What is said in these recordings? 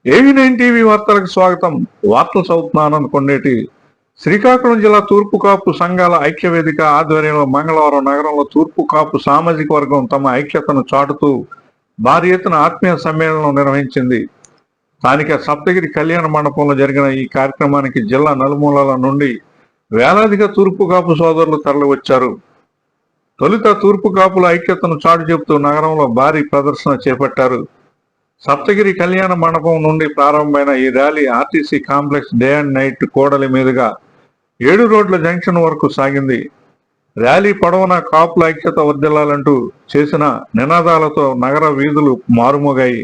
AV9 TV వార్తలకు స్వాగతం. వార్తలు చదువుతున్నాను కొండేటి. శ్రీకాకుళం జిల్లా తూర్పు కాపు సంఘాల ఐక్యవేదిక ఆధ్వర్యంలో మంగళవారం నగరంలో తూర్పు కాపు సామాజిక వర్గం తమ ఐక్యతను చాటుతూ భారీ ఎత్తున ఆత్మీయ సమ్మేళనం నిర్వహించింది. స్థానిక సప్తగిరి కళ్యాణ మండపంలో జరిగిన ఈ కార్యక్రమానికి జిల్లా నలుమూలల నుండి వేలాదిగా తూర్పు కాపు సోదరులు తరలివచ్చారు. తొలుత తూర్పు కాపుల ఐక్యతను చాటు చెబుతూ నగరంలో భారీ ప్రదర్శన చేపట్టారు. సప్తగిరి కళ్యాణ మండపం నుండి ప్రారంభమైన ఈ rally RTC complex day and night కూడలి మీదుగా 7 రోడ్ల జంక్షన్ వరకు సాగింది. ర్యాలీ పొడవునా కాపుల ఐక్యత వర్ధిల్లాలంటూ చేసిన నినాదాలతో నగర వీధులు మారుమోగాయి.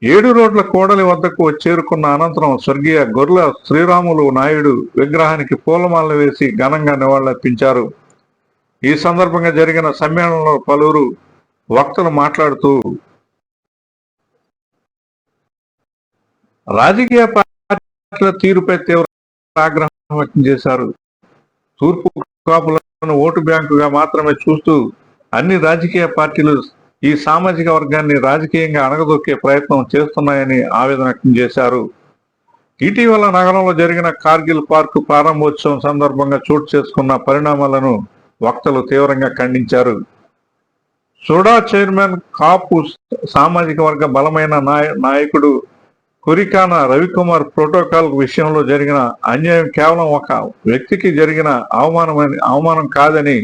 ఏడు రోడ్ల కూడలి వద్దకు చేరుకున్న అనంతరం స్వర్గీయ గొర్ల శ్రీరాములు నాయుడు విగ్రహానికి పూలమాలలు వేసి ఘనంగా నివాళులర్పించారు. ఈ సందర్భంగా జరిగిన సమ్మేళనంలో పలువురు వక్తలు మాట్లాడుతూ రాజకీయ పార్టీల తీరుపై తీవ్ర ఆగ్రహం వ్యక్తం చేశారు. తూర్పు కాపులను ఓటు బ్యాంకుగా మాత్రమే చూస్తూ అన్ని రాజకీయ పార్టీలు ఈ సామాజిక వర్గాన్ని రాజకీయంగా అణగదొక్కే ప్రయత్నం చేస్తున్నాయని ఆవేదన వ్యక్తం చేశారు. ఇటీవల నగరంలో జరిగిన కార్గిల్ పార్కు ప్రారంభోత్సవం సందర్భంగా చోటు చేసుకున్న పరిణామాలను వక్తలు తీవ్రంగా ఖండించారు. సుడా చైర్మన్ కాపు సామాజిక వర్గ బలమైన నాయకుడు కురికాన రవికుమార్ ప్రోటోకాల్ విషయంలో జరిగిన అన్యాయం కేవలం ఒక వ్యక్తికి జరిగిన అవమానం కాదని,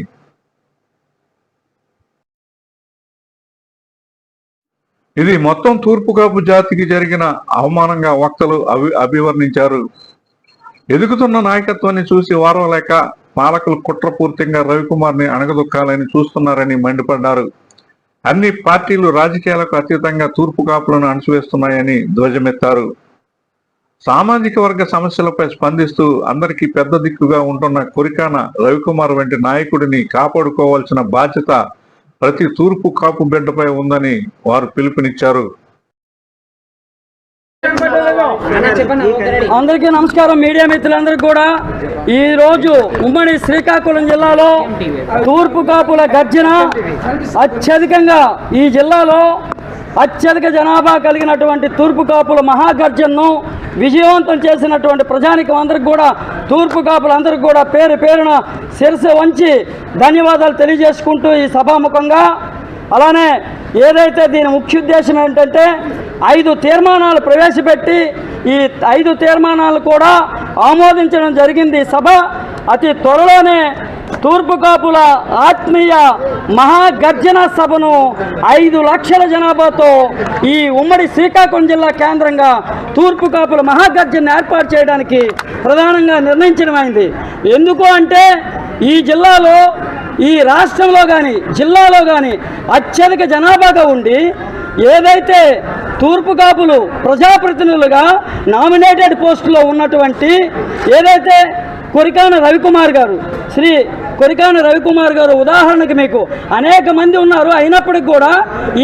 ఇది మొత్తం తూర్పు కాపు జాతికి జరిగిన అవమానంగా వక్తలు అభివర్ణించారు. ఎదుగుతున్న నాయకత్వాన్ని చూసి వారవలేక పాలకులు కుట్రపూర్తిగా రవికుమార్ని అణగదొక్కాలని చూస్తున్నారని మండిపడ్డారు. అన్ని పార్టీలు రాజకీయాలకు అతీతంగా తూర్పు కాపులను అణచివేస్తున్నాయని ధ్వజమెత్తారు. సామాజిక వర్గ సమస్యలపై స్పందిస్తూ అందరికీ పెద్ద దిక్కుగా ఉంటున్న కురికాన రవికుమార్ వంటి నాయకుడిని కాపాడుకోవాల్సిన బాధ్యత ప్రతి తూర్పు కాపు బిడ్డపై ఉందని వారు పిలుపునిచ్చారు. అందరికీ నమస్కారం. మీడియా మిత్రులందరికీ కూడా ఈ రోజు ఉమ్మడి శ్రీకాకుళం జిల్లాలో తూర్పు కాపుల గర్జన అత్యధికంగా ఈ జిల్లాలో అత్యధిక జనాభా కలిగినటువంటి తూర్పు కాపుల మహాగర్జనను విజయవంతం చేసినటువంటి ప్రజానికం అందరికి కూడా తూర్పు కాపులందరికీ కూడా పేరు పేరున శిరస్సు వంచి ధన్యవాదాలు తెలియజేసుకుంటూ ఈ సభాముఖంగా అలానే ఏదైతే దీని ముఖ్య ఉద్దేశం ఏంటంటే 5 తీర్మానాలు ప్రవేశపెట్టి ఈ 5 తీర్మానాలు కూడా ఆమోదించడం జరిగింది. సభ అతి త్వరలోనే తూర్పు కాపుల ఆత్మీయ మహాగర్జన సభను 5 లక్షల జనాభాతో ఈ ఉమ్మడి శ్రీకాకుళం జిల్లా కేంద్రంగా తూర్పు కాపుల మహాగర్జన ఏర్పాటు చేయడానికి ప్రధానంగా నిర్ణయించడమైంది. ఎందుకు అంటే ఈ జిల్లాలో, ఈ రాష్ట్రంలో కానీ జిల్లాలో కానీ అత్యధిక జనాభాగా ఉండి ఏదైతే తూర్పు కాపులు ప్రజాప్రతినిధులుగా నామినేటెడ్ పోస్టులో ఉన్నటువంటి ఏదైతే కొరికాన రవికుమార్ గారు, శ్రీ కొరికాన రవికుమార్ గారు ఉదాహరణకి మీకు అనేక మంది ఉన్నారు. అయినప్పటికీ కూడా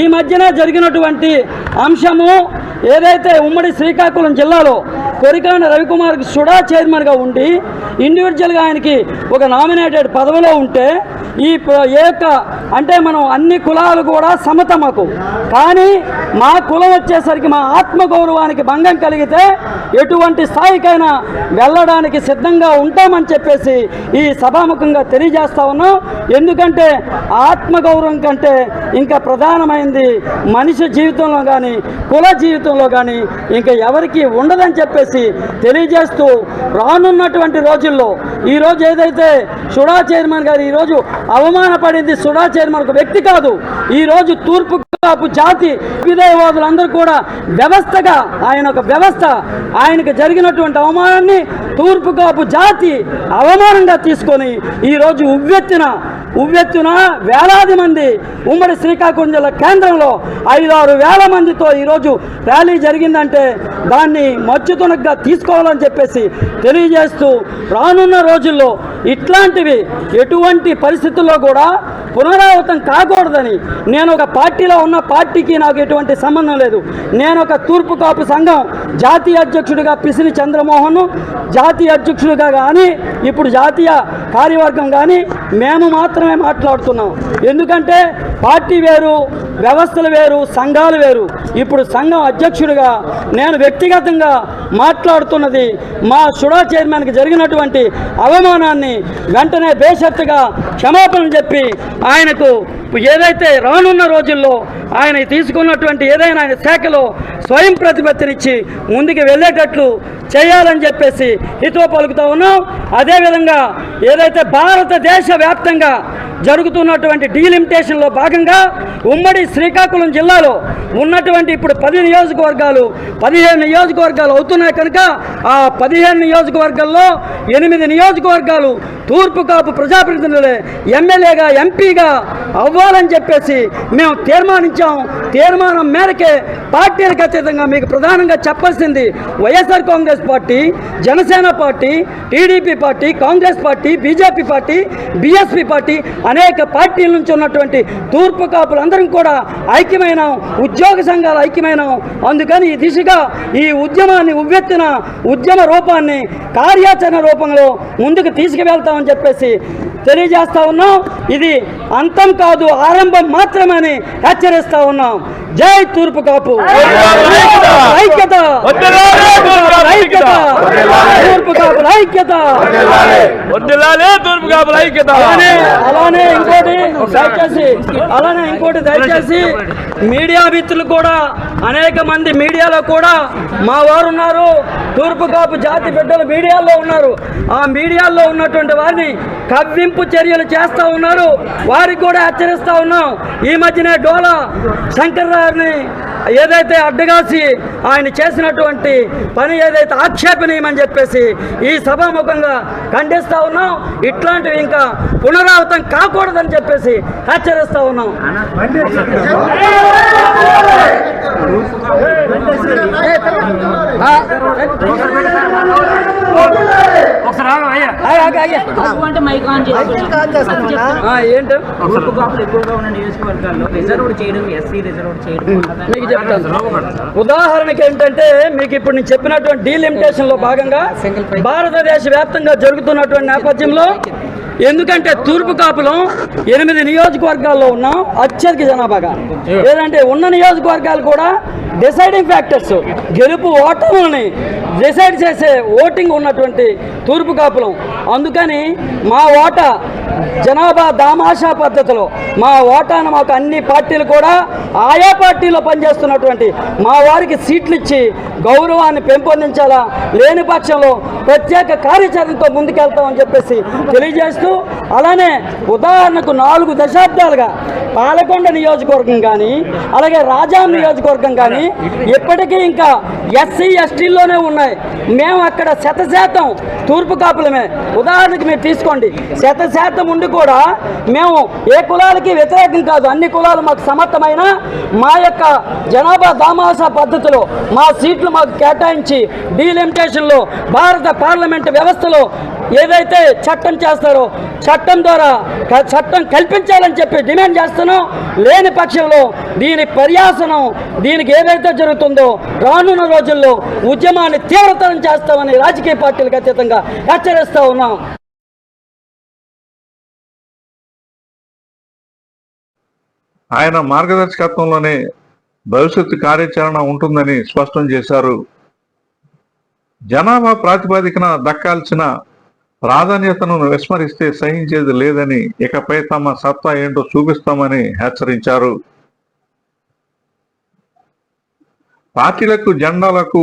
ఈ మధ్యన జరిగినటువంటి అంశము ఏదైతే ఉమ్మడి శ్రీకాకుళం జిల్లాలో కొరికాన రవికుమార్కి సుడా చైర్మన్గా ఉండి ఇండివిజువల్గా ఆయనకి ఒక నామినేటెడ్ పదవిలో ఉంటే ఈ అంటే మనం అన్ని కులాలు కూడా సమతమకు, కానీ మా కులం వచ్చేసరికి మా ఆత్మగౌరవానికి భంగం కలిగితే ఎటువంటి స్థాయికైనా వెళ్ళడానికి సిద్ధంగా ఉంటామని చెప్పేసి ఈ సభాముఖంగా తెలియజేస్తా ఉన్నాం. ఎందుకంటే ఆత్మగౌరవం కంటే ఇంకా ప్రధానమైంది మనిషి జీవితంలో కానీ కుల జీవితంలో కానీ ఇంకా ఎవరికి ఉండదని చెప్పేసి తెలియజేస్తూ రానున్నటువంటి రోజుల్లో ఈరోజు ఏదైతే సుడా చైర్మన్ గారు ఈరోజు అవమానపడింది, సుడా చైర్మన్ ఒక వ్యక్తి కాదు, ఈరోజు తూర్పు కాపు జాతి విధేయవాదులందరూ కూడా వ్యవస్థగా, ఆయన ఒక వ్యవస్థ, ఆయనకు జరిగినటువంటి అవమానాన్ని తూర్పు కాపు జాతి అవమానంగా తీసుకొని ఈరోజు ఉవ్వెత్తున వేలాది మంది ఉమ్మడి శ్రీకాకుళం జిల్లా కేంద్రంలో 5-6 వేల మందితో ఈరోజు ర్యాలీ జరిగిందంటే దాన్ని మచ్చుతునగ్గా తీసుకోవాలని చెప్పేసి తెలియజేస్తూ రానున్న రోజుల్లో ఇట్లాంటివి ఎటువంటి పరిస్థితుల్లో కూడా పునరావృతం కాకూడదని, నేను ఒక పార్టీలో ఉన్న పార్టీకి నాకు ఎటువంటి సంబంధం లేదు. నేను ఒక తూర్పు కాపు సంఘం జాతీయ అధ్యక్షుడిగా పిసిని చంద్రమోహన్, జాతీయ అధ్యక్షుడిగా కానీ ఇప్పుడు జాతీయ కార్యవర్గం కానీ మేము మాత్రమే మాట్లాడుతున్నాం. ఎందుకంటే పార్టీ వేరు, వ్యవస్థలు వేరు, సంఘాలు వేరు. ఇప్పుడు సంఘం అధ్యక్షుడిగా నేను వ్యక్తిగతంగా మాట్లాడుతున్నది మా సుడా చైర్మన్కి జరిగినటువంటి అవమానాన్ని వెంటనే బేషరతుగా క్షమాపణ చెప్పి ఆయనకు ఏదైతే రానున్న రోజుల్లో ఆయన తీసుకున్నటువంటి ఏదైనా ఆయన శాఖలో స్వయం ప్రతిపత్తినిచ్చి ముందుకు వెళ్ళేటట్లు చేయాలని చెప్పేసి హితవు పలుకుతూ ఉన్నాం. అదేవిధంగా ఏదైతే భారతదేశ వ్యాప్తంగా జరుగుతున్నటువంటి డీలిమిటేషన్లో భాగంగా ఉమ్మడి శ్రీకాకుళం జిల్లాలో ఉన్నటువంటి ఇప్పుడు 10 నియోజకవర్గాలు 15 నియోజకవర్గాలు అవుతున్నాయి కనుక ఆ 15 నియోజకవర్గాల్లో 8 నియోజకవర్గాలు తూర్పు కాపు ప్రజాప్రతినిధులే ఎమ్మెల్యేగా, ఎంపీగా అవ్వాలని చెప్పేసి మేము తీర్మానించాం. తీర్మానం మేరకే పార్టీలకు అతీతంగా మీకు ప్రధానంగా చెప్పాల్సింది YSR Congress party, Janasena party, TDP party, Congress party, BJP party, BSP party అనేక పార్టీల నుంచి ఉన్నటువంటి తూర్పు కాపులందరం కూడా ఐక్యమైన, ఉద్యోగ సంఘాలు ఐక్యమైన. అందుకని ఈ దిశగా ఈ ఉద్యమాన్ని ఉవ్వెత్తున ఉద్యమ రూపాన్ని కార్యాచరణ రూపంలో ముందుకు తీసుకువెళ్తామని చెప్పేసి తెలియజేస్తా ఉన్నాం. ఇది అంతం కాదు, ఆరంభం మాత్రమని హెచ్చరిస్తా ఉన్నాం. జై తూర్పు కాపు ఐక్యత, తూర్పు కాపుల ఐక్యత. అలానే ఇంకోటి దయచేసి మీడియా మిత్రులు కూడా అనేక మంది మీడియాలో కూడా మా వారు ఉన్నారు, తూర్పు కాపు జాతి బిడ్డలు మీడియాలో ఉన్నారు. ఆ మీడియాలో ఉన్నటువంటి వారిని కవ్వింపు చర్యలు చేస్తూ ఉన్నారు. వారికి కూడా హెచ్చరిస్తూ ఉన్నాం. ఈ మధ్యనే డోలా శంకర్ గారిని ఏదైతే అడ్డగాసి ఆయన చేసినటువంటి పని ఏదైతే ఆక్షేపణీయమని చెప్పేసి ఈ సభాముఖంగా ఖండిస్తూ ఉన్నాం. ఇట్లాంటివి ఇంకా పునరావృతం కాకూడదని చెప్పేసి హెచ్చరిస్తూ ఉన్నాం. ఏంటి ఉదాహరణకి ఏంటంటే మీకు ఇప్పుడు నేను చెప్పినటువంటి డీలిమిటేషన్ లో భాగంగా భారతదేశ వ్యాప్తంగా జరుగుతున్నటువంటి నేపథ్యంలో, ఎందుకంటే తూర్పు కాపులం 8 నియోజకవర్గాల్లో ఉన్నాం అత్యధిక జనాభాగా. ఏదంటే ఉన్న నియోజకవర్గాలు కూడా డిసైడింగ్ ఫ్యాక్టర్స్, గెలుపు ఓటములని డిసైడ్ చేసే ఓటింగ్ ఉన్నటువంటి తూర్పు కాపులం అందుకని మా ఓటా జనాభా దామాషా పద్ధతిలో మా ఓటాను మాకు అన్ని పార్టీలు కూడా ఆయా పార్టీలో పనిచేస్తున్నటువంటి మా వారికి సీట్లు ఇచ్చి గౌరవాన్ని పెంపొందించాలా, లేని పక్షంలో ప్రత్యేక కార్యాచరణతో ముందుకెళ్తామని చెప్పేసి తెలియజేస్తూ, అలానే ఉదాహరణకు 4 దశాబ్దాలుగా పాలకొండ నియోజకవర్గం కానీ అలాగే రాజాం నియోజకవర్గం కానీ ఇప్పటికీ ఇంకా ఎస్సీ ఎస్టీల్లోనే ఉన్నాయి. మేము అక్కడ 100% తూర్పు కాపులమే. ఉదాహరణకి మీరు తీసుకోండి, 100% ఉండి కూడా మేము ఏ కులాలకి వ్యతిరేకం కాదు, అన్ని కులాలు మాకు సమర్థమైన మా యొక్క జనాభా దామాషా పద్ధతిలో మా సీట్లు మాకు కేటాయించి డీలిమిటేషన్లో భారత పార్లమెంటు వ్యవస్థలో ఏదైతే చట్టం చేస్తారో చట్టం ద్వారా చట్టం కల్పించాలని చెప్పి డిమాండ్ చేస్తున్నాం. లేని పక్షంలో దీని పర్యాసనం దీనికి ఏదైతే జరుగుతుందో రానున్న రోజుల్లో ఉద్యమాన్ని తీవ్రతరం చేస్తామని రాజకీయ పార్టీలకు అతీతంగా హెచ్చరిస్తా ఉన్నాం. ఆయన మార్గదర్శకత్వంలోనే భవిష్యత్తు కార్యాచరణ ఉంటుందని స్పష్టం చేశారు. జనాభా ప్రాతిపదికన దక్కాల్సిన ప్రాధాన్యతను విస్మరిస్తే సహించేది లేదని, ఇకపై తమ సత్తా ఏంటో చూపిస్తామని హెచ్చరించారు. పార్టీలకు జెండాలకు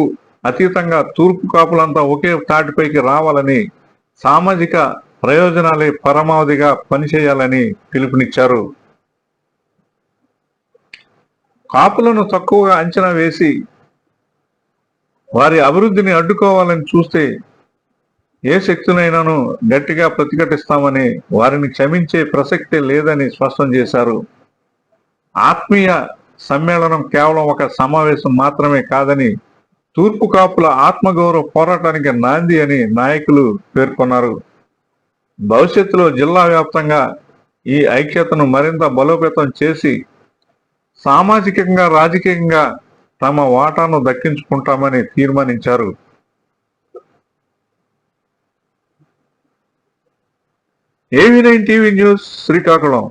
అతీతంగా తూర్పు కాపులంతా ఒకే తాటిపైకి రావాలని, సామాజిక ప్రయోజనాలే పరమావధిగా పనిచేయాలని పిలుపునిచ్చారు. కాపులను తక్కువగా అంచనా వేసి వారి అభివృద్ధిని అడ్డుకోవాలని చూస్తే ఏ శక్తినైనాను గట్టిగా ప్రతిఘటిస్తామని, వారిని క్షమించే ప్రసక్తే లేదని స్పష్టం చేశారు. ఆత్మీయ సమ్మేళనం కేవలం ఒక సమావేశం మాత్రమే కాదని, తూర్పు కాపుల ఆత్మగౌరవ పోరాటానికి నాంది అని నాయకులు పేర్కొన్నారు. భవిష్యత్తులో జిల్లా వ్యాప్తంగా ఈ ఐక్యతను మరింత బలోపేతం చేసి సామాజికంగా రాజకీయంగా తమ వాటాను దక్కించుకుంటామని తీర్మానించారు. AV9 TV news, Srikakulam.